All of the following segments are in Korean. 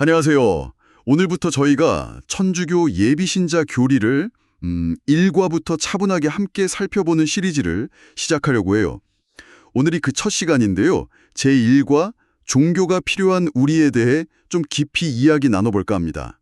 안녕하세요. 오늘부터 저희가 천주교 예비신자 교리를 1과부터 차분하게 함께 살펴보는 시리즈를 시작하려고 해요. 오늘이 그 첫 시간인데요. 제1과 종교가 필요한 우리에 대해 좀 깊이 이야기 나눠볼까 합니다.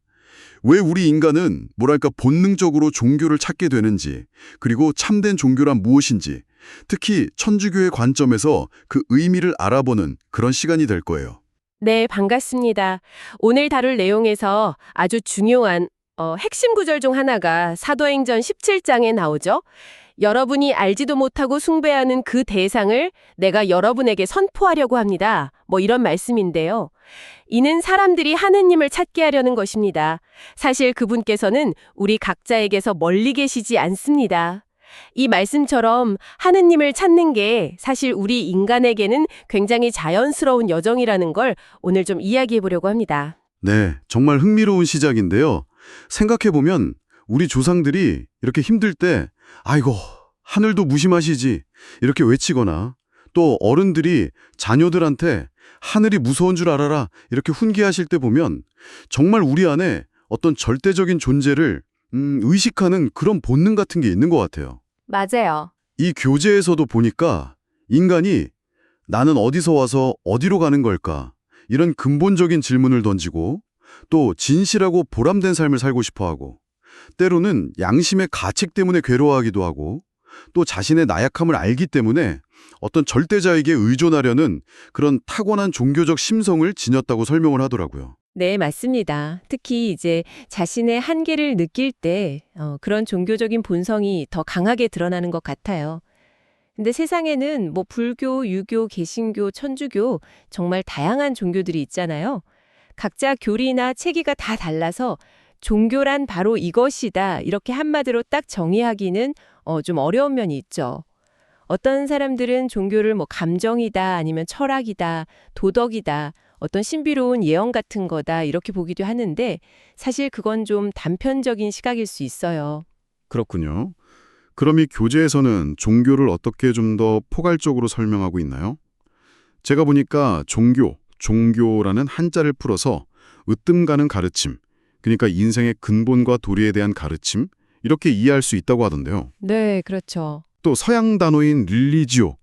왜 우리 인간은 본능적으로 종교를 찾게 되는지, 그리고 참된 종교란 무엇인지, 특히 천주교의 관점에서 그 의미를 알아보는 그런 시간이 될 거예요. 네, 반갑습니다. 오늘 다룰 내용에서 아주 중요한 핵심 구절 중 하나가 사도행전 17장에 나오죠. 여러분이 알지도 못하고 숭배하는 그 대상을 내가 여러분에게 선포하려고 합니다. 이런 말씀인데요. 이는 사람들이 하느님을 찾게 하려는 것입니다. 사실 그분께서는 우리 각자에게서 멀리 계시지 않습니다. 이 말씀처럼 하느님을 찾는 게 사실 우리 인간에게는 굉장히 자연스러운 여정이라는 걸 오늘 좀 이야기해 보려고 합니다. 네, 정말 흥미로운 시작인데요. 생각해보면 우리 조상들이 이렇게 힘들 때 아이고, 하늘도 무심하시지 이렇게 외치거나 또 어른들이 자녀들한테 하늘이 무서운 줄 알아라 이렇게 훈계하실 때 보면 정말 우리 안에 어떤 절대적인 존재를 의식하는 그런 본능 같은 게 있는 것 같아요. 맞아요. 이 교재에서도 보니까 인간이 나는 어디서 와서 어디로 가는 걸까? 이런 근본적인 질문을 던지고 또 진실하고 보람된 삶을 살고 싶어 하고 때로는 양심의 가책 때문에 괴로워하기도 하고 또 자신의 나약함을 알기 때문에 어떤 절대자에게 의존하려는 그런 타고난 종교적 심성을 지녔다고 설명을 하더라고요. 네, 맞습니다. 특히 이제 자신의 한계를 느낄 때 그런 종교적인 본성이 더 강하게 드러나는 것 같아요. 근데 세상에는 불교, 유교, 개신교, 천주교 정말 다양한 종교들이 있잖아요. 각자 교리나 체계가 다 달라서 종교란 바로 이것이다 이렇게 한마디로 딱 정의하기는 좀 어려운 면이 있죠. 어떤 사람들은 종교를 감정이다 아니면 철학이다, 도덕이다, 어떤 신비로운 예언 같은 거다 이렇게 보기도 하는데 사실 그건 좀 단편적인 시각일 수 있어요. 그렇군요. 그럼 이 교재에서는 종교를 어떻게 좀 더 포괄적으로 설명하고 있나요? 제가 보니까 종교라는 한자를 풀어서 으뜸 가는 가르침, 그러니까 인생의 근본과 도리에 대한 가르침, 이렇게 이해할 수 있다고 하던데요. 네, 그렇죠. 또 서양 단어인 릴리지오는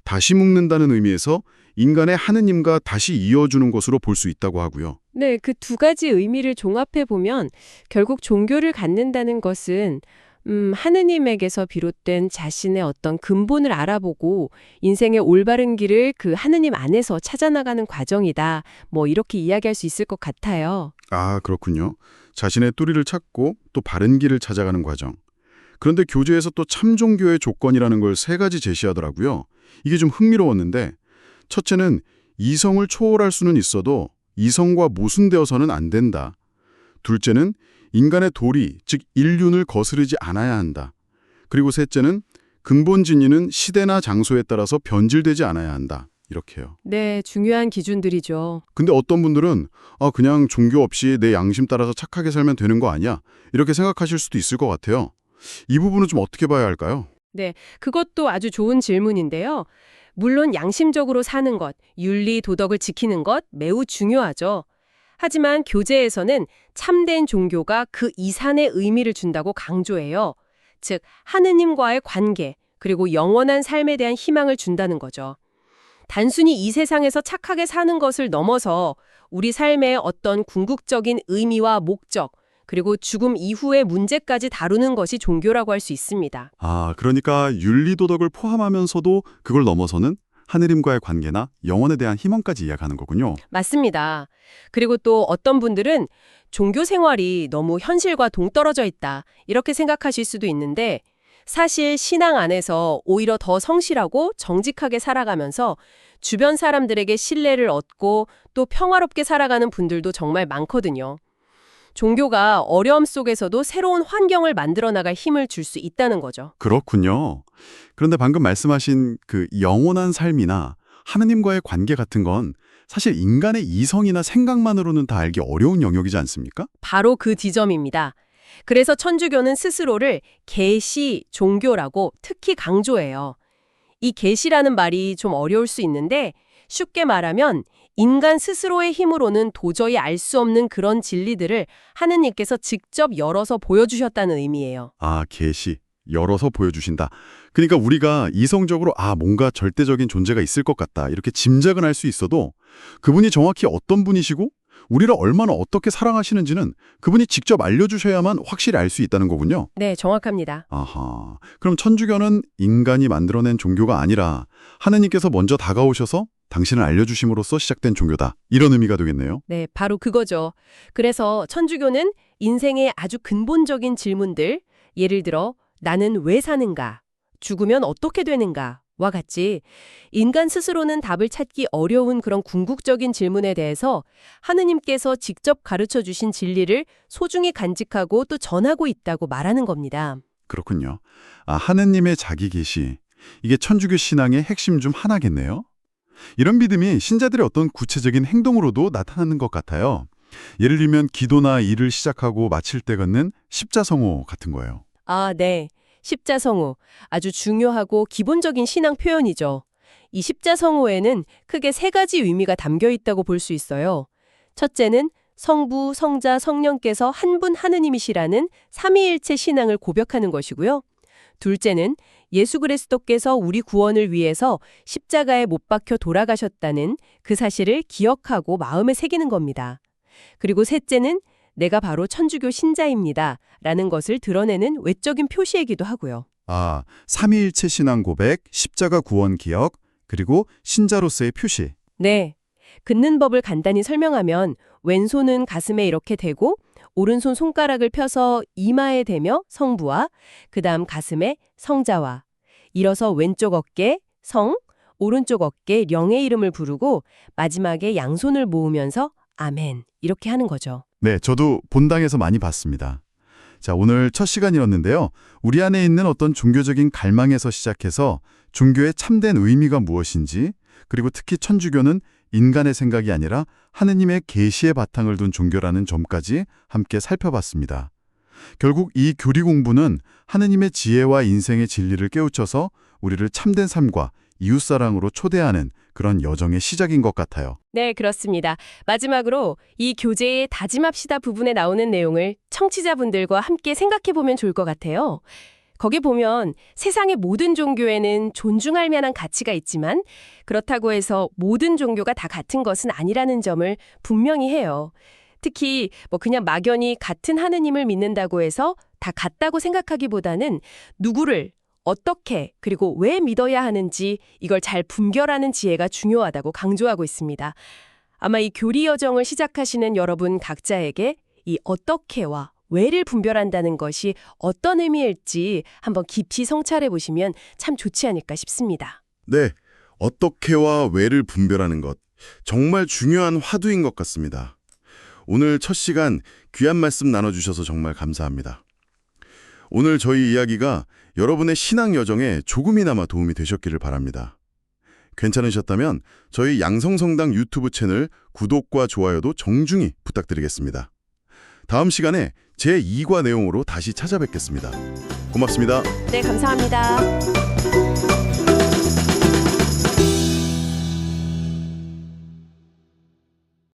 다시 묶는다는 의미에서 인간의 하느님과 다시 이어주는 것으로 볼 수 있다고 하고요. 네, 그 두 가지 의미를 종합해 보면 결국 종교를 갖는다는 것은 하느님에게서 비롯된 자신의 어떤 근본을 알아보고 인생의 올바른 길을 그 하느님 안에서 찾아나가는 과정이다. 이렇게 이야기할 수 있을 것 같아요. 아, 그렇군요. 자신의 뚜리를 찾고 또 바른 길을 찾아가는 과정. 그런데 교재에서 또 참종교의 조건이라는 걸 3가지 제시하더라고요. 이게 좀 흥미로웠는데 첫째는 이성을 초월할 수는 있어도 이성과 모순되어서는 안 된다. 둘째는 인간의 도리, 즉 인륜을 거스르지 않아야 한다. 그리고 셋째는 근본 진리는 시대나 장소에 따라서 변질되지 않아야 한다. 이렇게요. 네, 중요한 기준들이죠. 근데 어떤 분들은 그냥 종교 없이 내 양심 따라서 착하게 살면 되는 거 아니야? 이렇게 생각하실 수도 있을 것 같아요. 이 부분은 좀 어떻게 봐야 할까요? 네, 그것도 아주 좋은 질문인데요. 물론 양심적으로 사는 것, 윤리, 도덕을 지키는 것 매우 중요하죠. 하지만 교재에서는 참된 종교가 그 이산의 의미를 준다고 강조해요. 즉, 하느님과의 관계, 그리고 영원한 삶에 대한 희망을 준다는 거죠. 단순히 이 세상에서 착하게 사는 것을 넘어서 우리 삶의 어떤 궁극적인 의미와 목적, 그리고 죽음 이후의 문제까지 다루는 것이 종교라고 할 수 있습니다. 아, 그러니까 윤리도덕을 포함하면서도 그걸 넘어서는 하느님과의 관계나 영혼에 대한 희망까지 이야기하는 거군요. 맞습니다. 그리고 또 어떤 분들은 종교 생활이 너무 현실과 동떨어져 있다 이렇게 생각하실 수도 있는데 사실 신앙 안에서 오히려 더 성실하고 정직하게 살아가면서 주변 사람들에게 신뢰를 얻고 또 평화롭게 살아가는 분들도 정말 많거든요. 종교가 어려움 속에서도 새로운 환경을 만들어 나갈 힘을 줄 수 있다는 거죠. 그렇군요. 그런데 방금 말씀하신 그 영원한 삶이나 하느님과의 관계 같은 건 사실 인간의 이성이나 생각만으로는 다 알기 어려운 영역이지 않습니까? 바로 그 지점입니다. 그래서 천주교는 스스로를 계시 종교라고 특히 강조해요. 이 계시라는 말이 좀 어려울 수 있는데 쉽게 말하면 인간 스스로의 힘으로는 도저히 알 수 없는 그런 진리들을 하느님께서 직접 열어서 보여주셨다는 의미예요. 아, 계시. 열어서 보여주신다. 그러니까 우리가 이성적으로 뭔가 절대적인 존재가 있을 것 같다. 이렇게 짐작은 할 수 있어도 그분이 정확히 어떤 분이시고 우리를 얼마나 어떻게 사랑하시는지는 그분이 직접 알려주셔야만 확실히 알 수 있다는 거군요. 네, 정확합니다. 아하. 그럼 천주교는 인간이 만들어낸 종교가 아니라 하느님께서 먼저 다가오셔서 당신을 알려주심으로써 시작된 종교다. 이런 의미가 되겠네요. 네, 바로 그거죠. 그래서 천주교는 인생의 아주 근본적인 질문들, 예를 들어 나는 왜 사는가? 죽으면 어떻게 되는가? 와 같이 인간 스스로는 답을 찾기 어려운 그런 궁극적인 질문에 대해서 하느님께서 직접 가르쳐 주신 진리를 소중히 간직하고 또 전하고 있다고 말하는 겁니다. 그렇군요. 하느님의 자기 계시. 이게 천주교 신앙의 핵심 중 하나겠네요. 이런 믿음이 신자들의 어떤 구체적인 행동으로도 나타나는 것 같아요. 예를 들면 기도나 일을 시작하고 마칠 때 걷는 십자성호 같은 거예요. 아, 네. 십자성호. 아주 중요하고 기본적인 신앙 표현이죠. 이 십자성호에는 크게 세 가지 의미가 담겨 있다고 볼 수 있어요. 첫째는 성부, 성자, 성령께서 한 분 하느님이시라는 삼위일체 신앙을 고백하는 것이고요. 둘째는 예수 그리스도께서 우리 구원을 위해서 십자가에 못 박혀 돌아가셨다는 그 사실을 기억하고 마음에 새기는 겁니다. 그리고 셋째는 내가 바로 천주교 신자입니다. 라는 것을 드러내는 외적인 표시이기도 하고요. 삼위일체 신앙 고백, 십자가 구원 기억, 그리고 신자로서의 표시. 네. 긋는 법을 간단히 설명하면 왼손은 가슴에 이렇게 대고 오른손 손가락을 펴서 이마에 대며 성부와 그다음 가슴에 성자와 일어서 왼쪽 어깨 성, 오른쪽 어깨 령의 이름을 부르고 마지막에 양손을 모으면서 아멘 이렇게 하는 거죠. 네, 저도 본당에서 많이 봤습니다. 자, 오늘 첫 시간이었는데요. 우리 안에 있는 어떤 종교적인 갈망에서 시작해서 종교의 참된 의미가 무엇인지, 그리고 특히 천주교는 인간의 생각이 아니라 하느님의 계시의 바탕을 둔 종교라는 점까지 함께 살펴봤습니다. 결국 이 교리 공부는 하느님의 지혜와 인생의 진리를 깨우쳐서 우리를 참된 삶과 이웃사랑으로 초대하는 그런 여정의 시작인 것 같아요. 네, 그렇습니다. 마지막으로 이 교재의 다짐합시다 부분에 나오는 내용을 청취자분들과 함께 생각해보면 좋을 것 같아요. 거기 보면 세상의 모든 종교에는 존중할 만한 가치가 있지만 그렇다고 해서 모든 종교가 다 같은 것은 아니라는 점을 분명히 해요. 특히 그냥 막연히 같은 하느님을 믿는다고 해서 다 같다고 생각하기보다는 누구를 어떻게 그리고 왜 믿어야 하는지 이걸 잘 분별하는 지혜가 중요하다고 강조하고 있습니다. 아마 이 교리 여정을 시작하시는 여러분 각자에게 이 어떻게와 왜를 분별한다는 것이 어떤 의미일지 한번 깊이 성찰해 보시면 참 좋지 않을까 싶습니다. 네, 어떻게와 왜를 분별하는 것, 정말 중요한 화두인 것 같습니다. 오늘 첫 시간 귀한 말씀 나눠주셔서 정말 감사합니다. 오늘 저희 이야기가 여러분의 신앙 여정에 조금이나마 도움이 되셨기를 바랍니다. 괜찮으셨다면 저희 양성성당 유튜브 채널 구독과 좋아요도 정중히 부탁드리겠습니다. 다음 시간에 제2과 내용으로 다시 찾아뵙겠습니다. 고맙습니다. 네, 감사합니다.